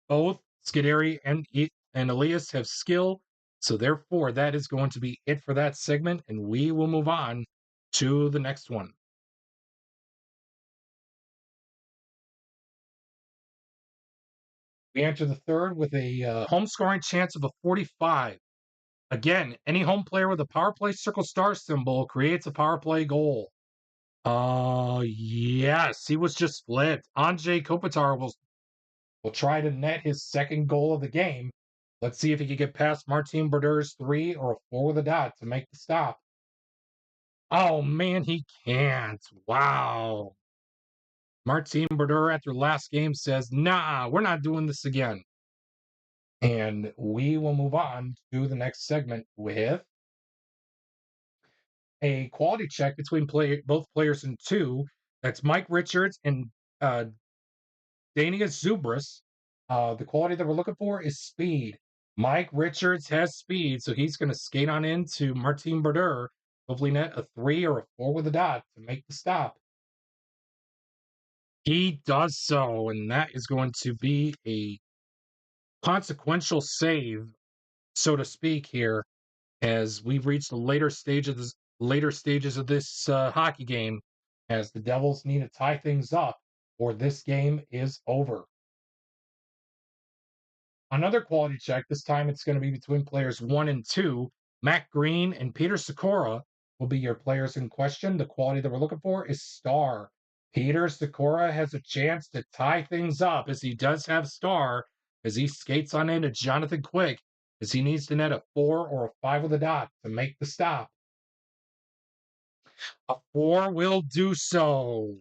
Both Scuderi and Elias have skill, so therefore that is going to be it for that segment, and we will move on to the next one. We enter the third with a home scoring chance of a 45. Again, any home player with a power play circle star symbol creates a power play goal. Yes, he was just flipped. Andrei Kopitar will try to net his second goal of the game. Let's see if he can get past Martin Brodeur's 3 or a 4 with a dot to make the stop. Oh man, he can't. Wow. Martin Brodeur after last game says, nah, we're not doing this again. And we will move on to the next segment with a quality check between both players in 2. That's Mike Richards and Daniel Zubris. The quality that we're looking for is speed. Mike Richards has speed, so he's going to skate on into Martin Brodeur, hopefully net a 3 or a 4 with a dot to make the stop. He does so, and that is going to be a consequential save, so to speak, here, as we've reached the later stages of this hockey game, as the Devils need to tie things up, or this game is over. Another quality check. This time it's going to be between players 1 and 2. Matt Green and Peter Sikora will be your players in question. The quality that we're looking for is star. Peter Sikora has a chance to tie things up as he does have star, as he skates on into Jonathan Quick as he needs to net a 4 or a 5 with a dot to make the stop. A 4 will do so.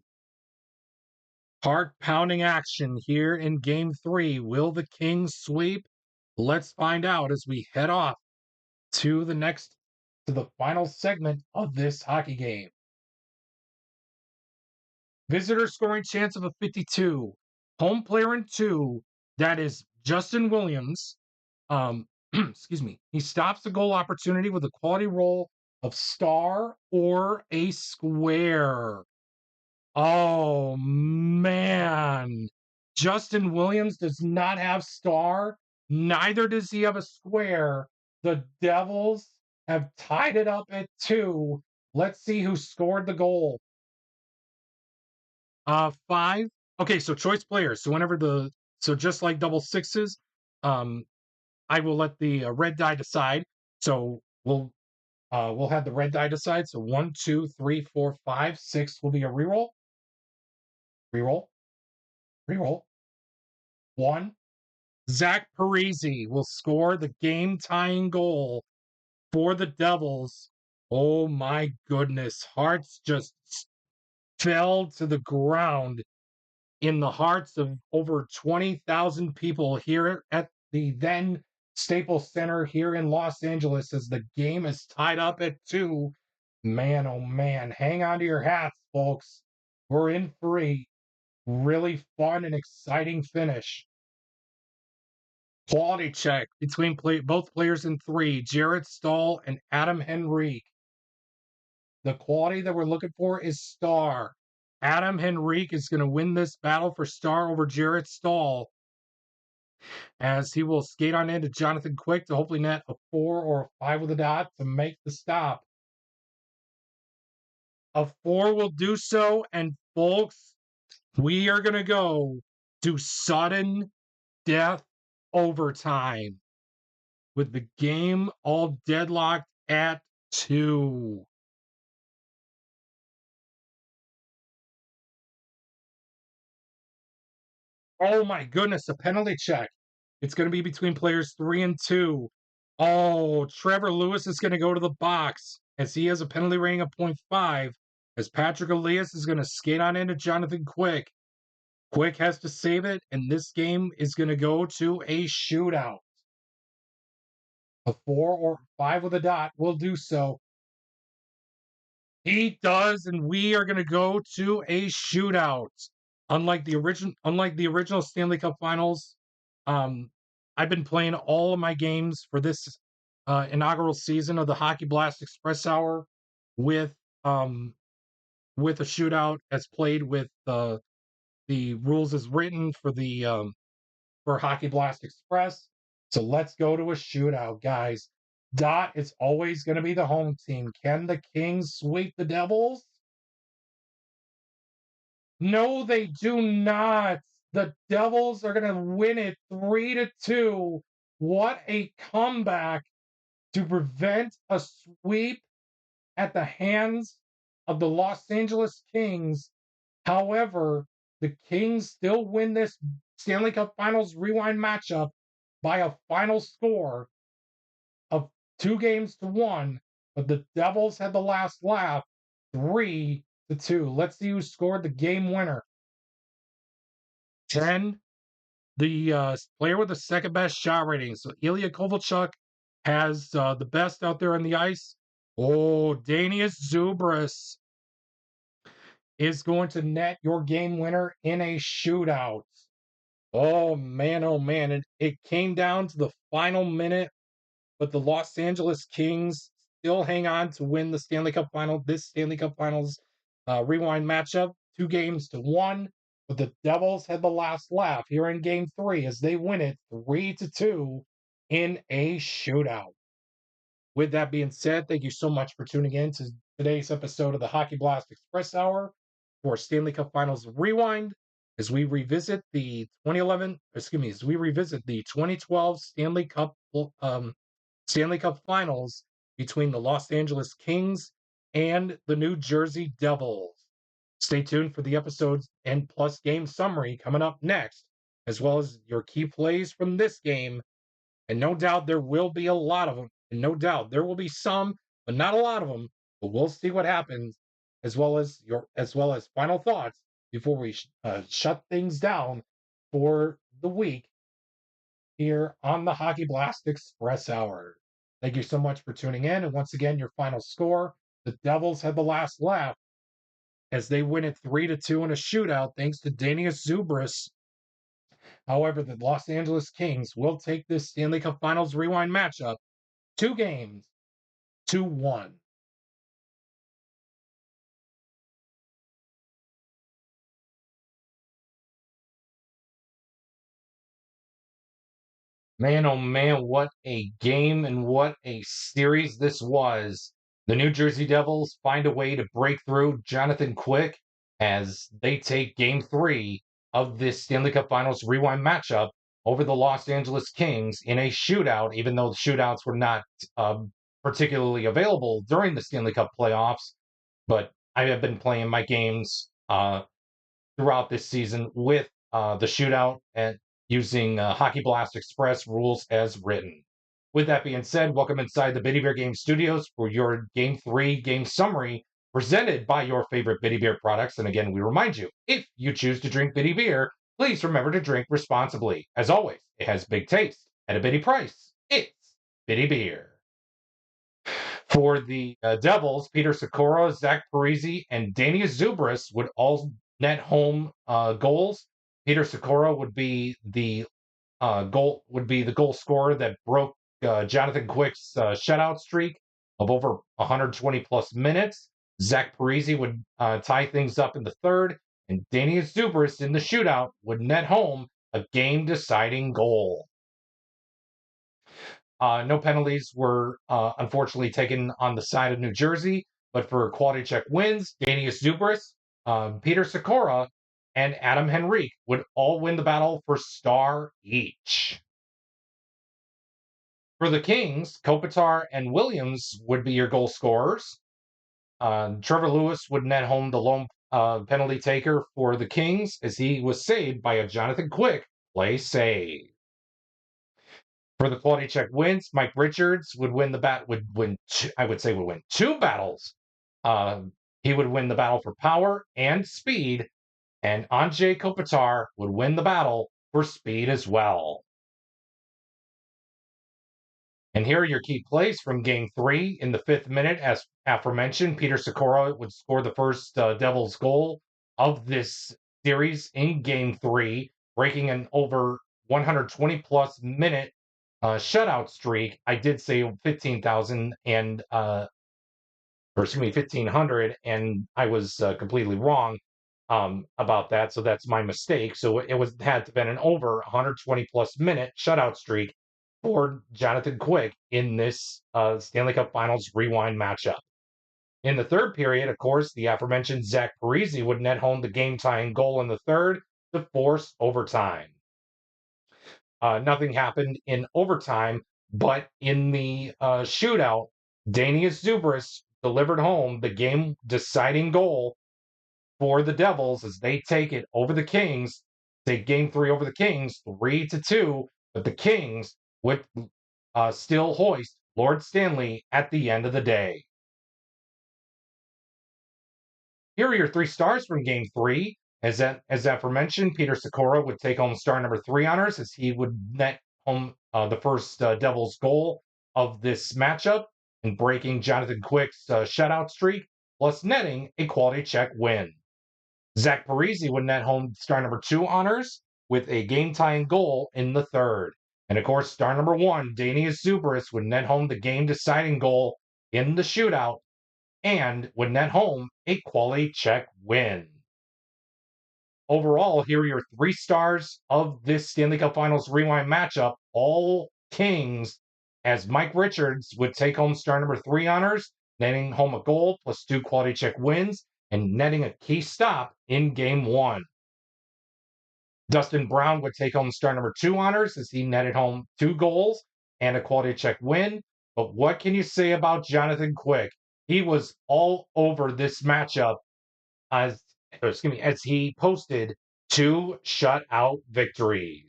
Heart-pounding action here in Game 3. Will the Kings sweep? Let's find out as we head off to the final segment of this hockey game. Visitor scoring chance of a 52. Home player in 2. That is Justin Williams. Excuse me. He stops the goal opportunity with a quality roll of star or a square. Oh, man. Justin Williams does not have star. Neither does he have a square. The Devils have tied it up at 2. Let's see who scored the goal. 5. Okay, so choice players. So just like double sixes, I will let the red die decide. So we'll have the red die decide. So 1, 2, 3, 4, 5, 6 will be a reroll. Reroll. Reroll. 1. Zach Parise will score the game-tying goal for the Devils. Oh my goodness. Hearts just fell to the ground in the hearts of over 20,000 people here at the then Staples Center here in Los Angeles as the game is tied up at 2. Man, oh man, hang on to your hats, folks. We're in for a really fun and exciting finish. Quality check between both players in 3, Jarrett Stahl and Adam Henrique. The quality that we're looking for is star. Adam Henrique is going to win this battle for star over Jarrett Stahl as he will skate on into Jonathan Quick to hopefully net a 4 or a 5 with a dot to make the stop. A 4 will do so, and folks, we are going to go to sudden death overtime with the game all deadlocked at 2. Oh my goodness, a penalty check. It's going to be between players 3 and 2. Oh, Trevor Lewis is going to go to the box as he has a penalty rating of 0.5 as Patrick Elias is going to skate on into Jonathan Quick. Quick has to save it, and this game is going to go to a shootout. A 4 or 5 with a dot will do so. He does, and we are going to go to a shootout. Unlike the original Stanley Cup Finals, I've been playing all of my games for this inaugural season of the Hockey Blast Express Hour with a shootout as played with the rules as written for Hockey Blast Express. So let's go to a shootout, guys. Dot is always going to be the home team. Can the Kings sweep the Devils? No, they do not. The Devils are going to win it 3-2. What a comeback to prevent a sweep at the hands of the Los Angeles Kings. However, the Kings still win this Stanley Cup Finals Rewind matchup by a final score of 2-1, but the Devils had the last laugh 3-2. Let's see who scored the game winner. 10, the player with the second best shot rating. So Ilya Kovalchuk has the best out there on the ice. Oh, Danius Zubris is going to net your game winner in a shootout. Oh man, it came down to the final minute, but the Los Angeles Kings still hang on to win the Stanley Cup Final. This Stanley Cup Finals Rewind matchup, 2-1. But the Devils had the last laugh here in Game 3 as they win it 3-2 in a shootout. With that being said, thank you so much for tuning in to today's episode of the Hockey Blast Express Hour for Stanley Cup Finals Rewind as we revisit the 2012 Stanley Cup Finals between the Los Angeles Kings and the New Jersey Devils. Stay tuned for the episode's and plus game summary coming up next as well as your key plays from this game. And no doubt there will be a lot of them. And no doubt there will be some, but not a lot of them. But we'll see what happens, as well as final thoughts before we shut things down for the week here on the Hockey Blast Express Hour. Thank you so much for tuning in. And once again, your final score: the Devils had the last laugh as they win it 3-2 in a shootout, thanks to Danius Zubris. However, the Los Angeles Kings will take this Stanley Cup Finals Rewind matchup 2 games to 1. Man, oh man, what a game and what a series this was. The New Jersey Devils find a way to break through Jonathan Quick as they take game 3 of this Stanley Cup Finals Rewind matchup over the Los Angeles Kings in a shootout, even though the shootouts were not particularly available during the Stanley Cup playoffs. But I have been playing my games throughout this season with the shootout and using Hockey Blast Express rules as written. With that being said, welcome inside the Biddy Bear Game Studios for your Game 3 game summary presented by your favorite Biddy Beer products. And again, we remind you, if you choose to drink Biddy Beer, please remember to drink responsibly. As always, it has big taste at a bitty price. It's Biddy Beer. For the Devils, Peter Sikora, Zach Parise, and Danius Zubris would all net home goals. Peter Sikora would be the goal scorer that broke Jonathan Quick's shutout streak of over 120 plus minutes. Zach Parise would tie things up in the third, and Danius Zubris in the shootout would net home a game-deciding goal. No penalties were unfortunately taken on the side of New Jersey, but for quality check wins, Danius Zubris, Peter Sikora, and Adam Henrique would all win the battle for star each. For the Kings, Kopitar and Williams would be your goal scorers. Trevor Lewis would net home the lone penalty taker for the Kings as he was saved by a Jonathan Quick play save. For the quality check wins, Mike Richards would win would win 2 battles. He would win the battle for power and speed, and Andrzej Kopitar would win the battle for speed as well. And here are your key plays from Game 3. In the 5th minute, as aforementioned, Peter Sikora would score the first Devils goal of this series in Game 3, breaking an over 120-plus minute shutout streak. I did say 15,000 and, 1,500, and I was completely wrong about that, so that's my mistake. So it had to have been an over 120-plus minute shutout streak for Jonathan Quick in this Stanley Cup Finals Rewind matchup. In the third period, of course, the aforementioned Zach Parise would net home the game-tying goal in the third to force overtime. Nothing happened in overtime, but in the shootout, Danius Zubris delivered home the game-deciding goal for the Devils as they take it over the Kings, take Game 3 over the Kings, 3-2, but the Kings would still hoist Lord Stanley at the end of the day. Here are your 3 stars from Game 3. As aforementioned, Peter Sikora would take home star number 3 honors as he would net home the first Devils goal of this matchup and breaking Jonathan Quick's shutout streak, plus netting a quality check win. Zach Parise would net home star number 2 honors with a game-tying goal in the third. And of course, star number 1, Danius Zubris, would net home the game-deciding goal in the shootout and would net home a quality check win. Overall, here are your 3 stars of this Stanley Cup Finals Rewind matchup, all Kings, as Mike Richards would take home star number 3 honors, netting home a goal plus 2 quality check wins, and netting a key stop in Game 1. Dustin Brown would take home star number 2 honors as he netted home 2 goals and a quality check win. But what can you say about Jonathan Quick? He was all over this matchup as he posted 2 shutout victories.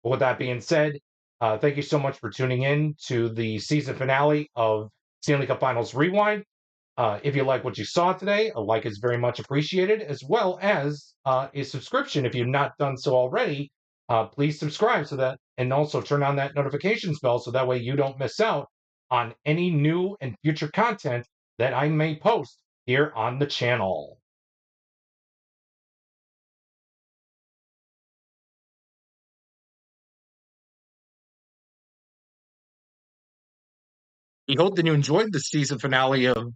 With that being said, thank you so much for tuning in to the season finale of Stanley Cup Finals Rewind. If you like what you saw today, a like is very much appreciated, as well as a subscription. If you've not done so already, please subscribe so that, and also turn on that notifications bell so that way you don't miss out on any new and future content that I may post here on the channel. We hope that you enjoyed the season finale of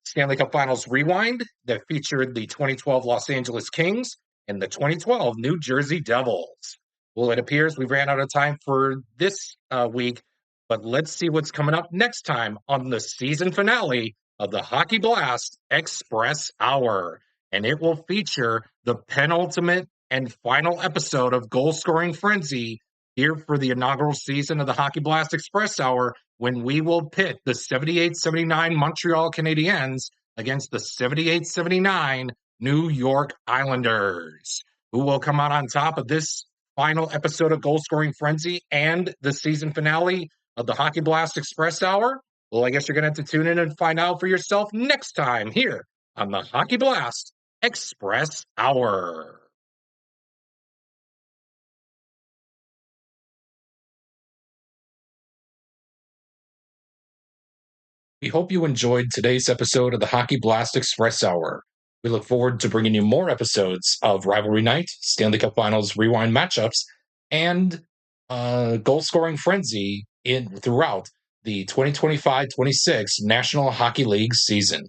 Stanley Cup Finals Rewind that featured the 2012 Los Angeles Kings and the 2012 New Jersey Devils. Well, it appears we ran out of time for this week, but let's see what's coming up next time on the season finale of the Hockey Blast Express Hour. And it will feature the penultimate and final episode of Goal Scoring Frenzy here for the inaugural season of the Hockey Blast Express Hour, when we will pit the 78-79 Montreal Canadiens against the 78-79 New York Islanders. Who will come out on top of this final episode of Goal Scoring Frenzy and the season finale of the Hockey Blast Express Hour? Well, I guess you're going to have to tune in and find out for yourself next time here on the Hockey Blast Express Hour. We hope you enjoyed today's episode of the Hockey Blast Express Hour. We look forward to bringing you more episodes of Rivalry Night, Stanley Cup Finals Rewind matchups, and goal scoring frenzy throughout the 2025-26 National Hockey League season.